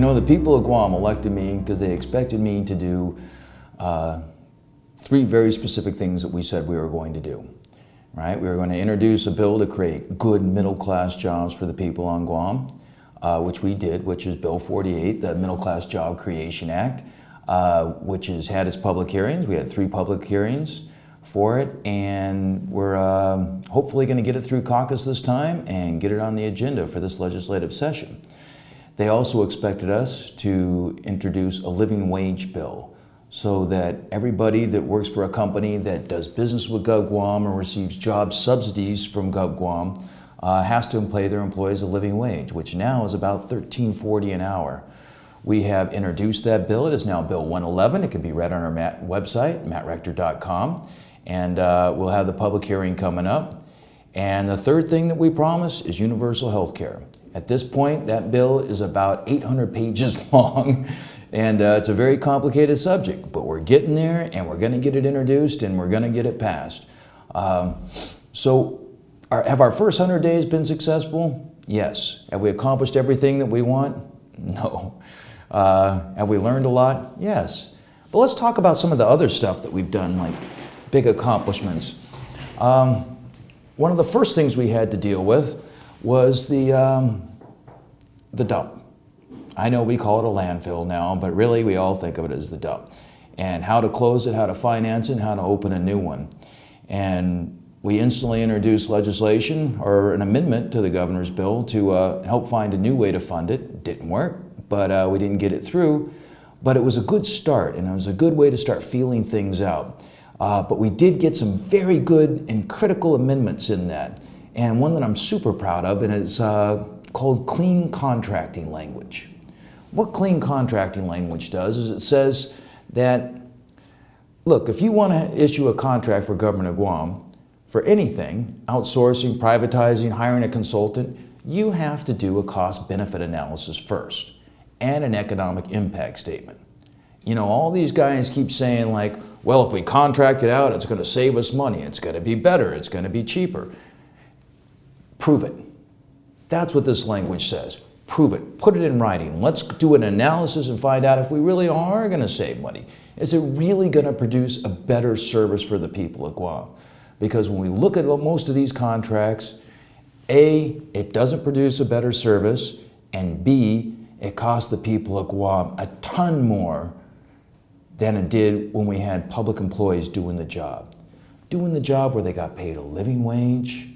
know, the people of Guam elected me because they expected me to do three very specific things that we said we were going to do. Right? We were going to introduce a bill to create good middle-class jobs for the people on Guam, which we did, which is Bill 48, the Middle Class Job Creation Act, which has had its public hearings. We had 3 public hearings for it, and we're hopefully going to get it through caucus this time and get it on the agenda for this legislative session. They also expected us to introduce a living wage bill so that everybody that works for a company that does business with GovGuam or receives job subsidies from GovGuam has to pay their employees a living wage, which now is about $13.40 an hour. We have introduced that bill. It is now Bill 111. It can be read on our website, mattrector.com, and we'll have the public hearing coming up. And the third thing that we promise is universal health care. At this point, that bill is about 800 pages long, and it's a very complicated subject, but we're getting there, and we're going to get it introduced, and we're going to get it passed. Have our first 100 days been successful? Yes. Have we accomplished everything that we want? No. Have we learned a lot? Yes. But let's talk about some of the other stuff that we've done, like big accomplishments. One of the first things we had to deal with was the dump. I know we call it a landfill now, but really we all think of it as the dump. And how to close it, how to finance it, and how to open a new one. And we instantly introduced legislation or an amendment to the governor's bill to help find a new way to fund it. It didn't work, but we didn't get it through. But it was a good start, and it was a good way to start feeling things out. But we did get some very good and critical amendments in that. And one that I'm super proud of, and it's called clean contracting language. What clean contracting language does is it says that, look, if you want to issue a contract for government of Guam for anything, outsourcing, privatizing, hiring a consultant, you have to do a cost-benefit analysis first and an economic impact statement. You know, all these guys keep saying like, well, if we contract it out, it's going to save us money, it's going to be better, it's going to be cheaper. Prove it. That's what this language says. Prove it. Put it in writing. Let's do an analysis and find out if we really are going to save money. Is it really going to produce a better service for the people of Guam? Because when we look at most of these contracts, A, it doesn't produce a better service, and B, it costs the people of Guam a ton more than it did when we had public employees doing the job. Doing the job where they got paid a living wage,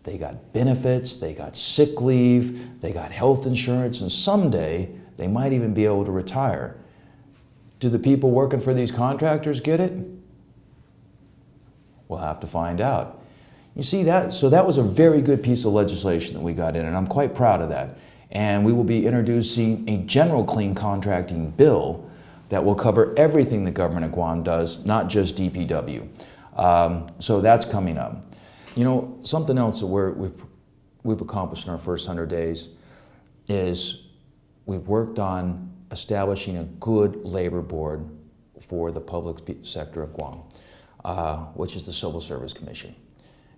they got benefits, they got sick leave, they got health insurance, and someday they might even be able to retire. Do the people working for these contractors get it? We'll have to find out. You see that? So that was a very good piece of legislation that we got in, and I'm quite proud of that. And we will be introducing a general clean contracting bill that will cover everything the government of Guam does, not just DPW. So that's coming up. You know, something else that we've accomplished in our first 100 days is we've worked on establishing a good labor board for the public sector of Guam, which is the Civil Service Commission.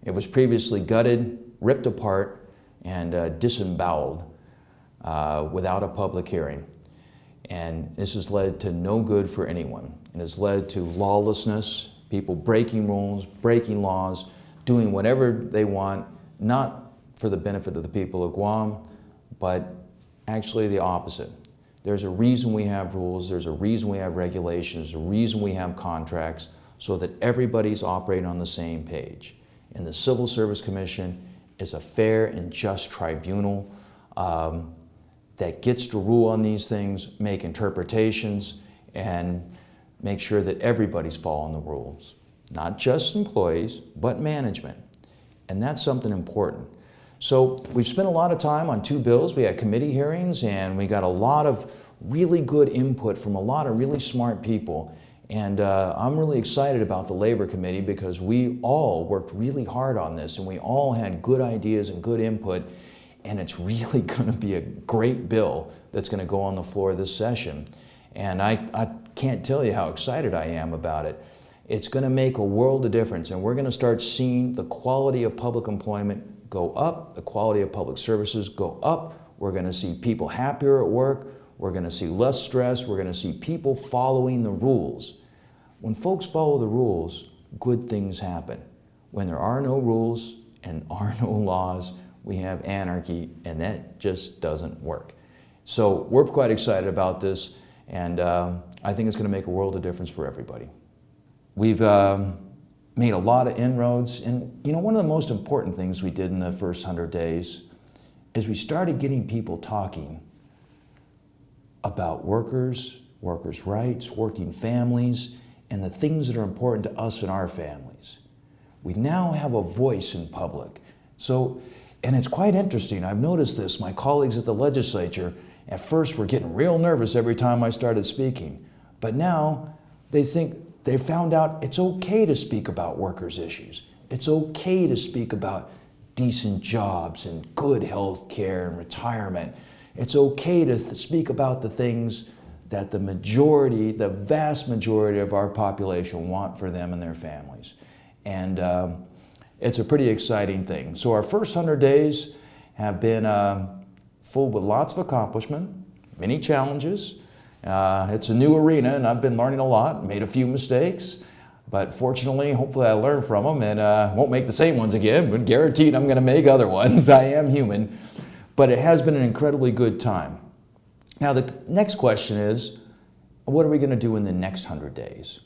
It was previously gutted, ripped apart, and disemboweled without a public hearing. And this has led to no good for anyone. It has led to lawlessness, people breaking rules, breaking laws, doing whatever they want, not for the benefit of the people of Guam, but actually the opposite. There's a reason we have rules, there's a reason we have regulations, there's a reason we have contracts, so that everybody's operating on the same page. And the Civil Service Commission is a fair and just tribunal that gets to rule on these things, make interpretations, and make sure that everybody's following the rules. Not just employees, but management. And that's something important. So we've spent a lot of time on 2 bills. We had committee hearings, and we got a lot of really good input from a lot of really smart people. And I'm really excited about the Labor Committee because we all worked really hard on this, and we all had good ideas and good input. And it's really going to be a great bill that's going to go on the floor this session. And I can't tell you how excited I am about it. It's going to make a world of difference, and we're going to start seeing the quality of public employment go up, the quality of public services go up. We're going to see people happier at work. We're going to see less stress. We're going to see people following the rules. When folks follow the rules, good things happen. When there are no rules and are no laws, we have anarchy, and that just doesn't work. So we're quite excited about this, and I think it's going to make a world of difference for everybody. We've made a lot of inroads, and you know, one of the most important things we did in the first 100 days is we started getting people talking about workers, workers' rights, working families, and the things that are important to us and our families. We now have a voice in public. So, and it's quite interesting. I've noticed this. My colleagues at the legislature at first were getting real nervous every time I started speaking. But now they think they found out it's okay to speak about workers' issues. It's okay to speak about decent jobs and good health care and retirement. It's okay to speak about the things that the majority, the vast majority of our population want for them and their families. And it's a pretty exciting thing. So our first 100 days have been full with lots of accomplishment, many challenges. It's a new arena, and I've been learning a lot, made a few mistakes, but fortunately, hopefully I learn from them and won't make the same ones again, but guaranteed I'm gonna make other ones. I am human. But it has been an incredibly good time. Now the next question is, what are we gonna do in the next 100 days?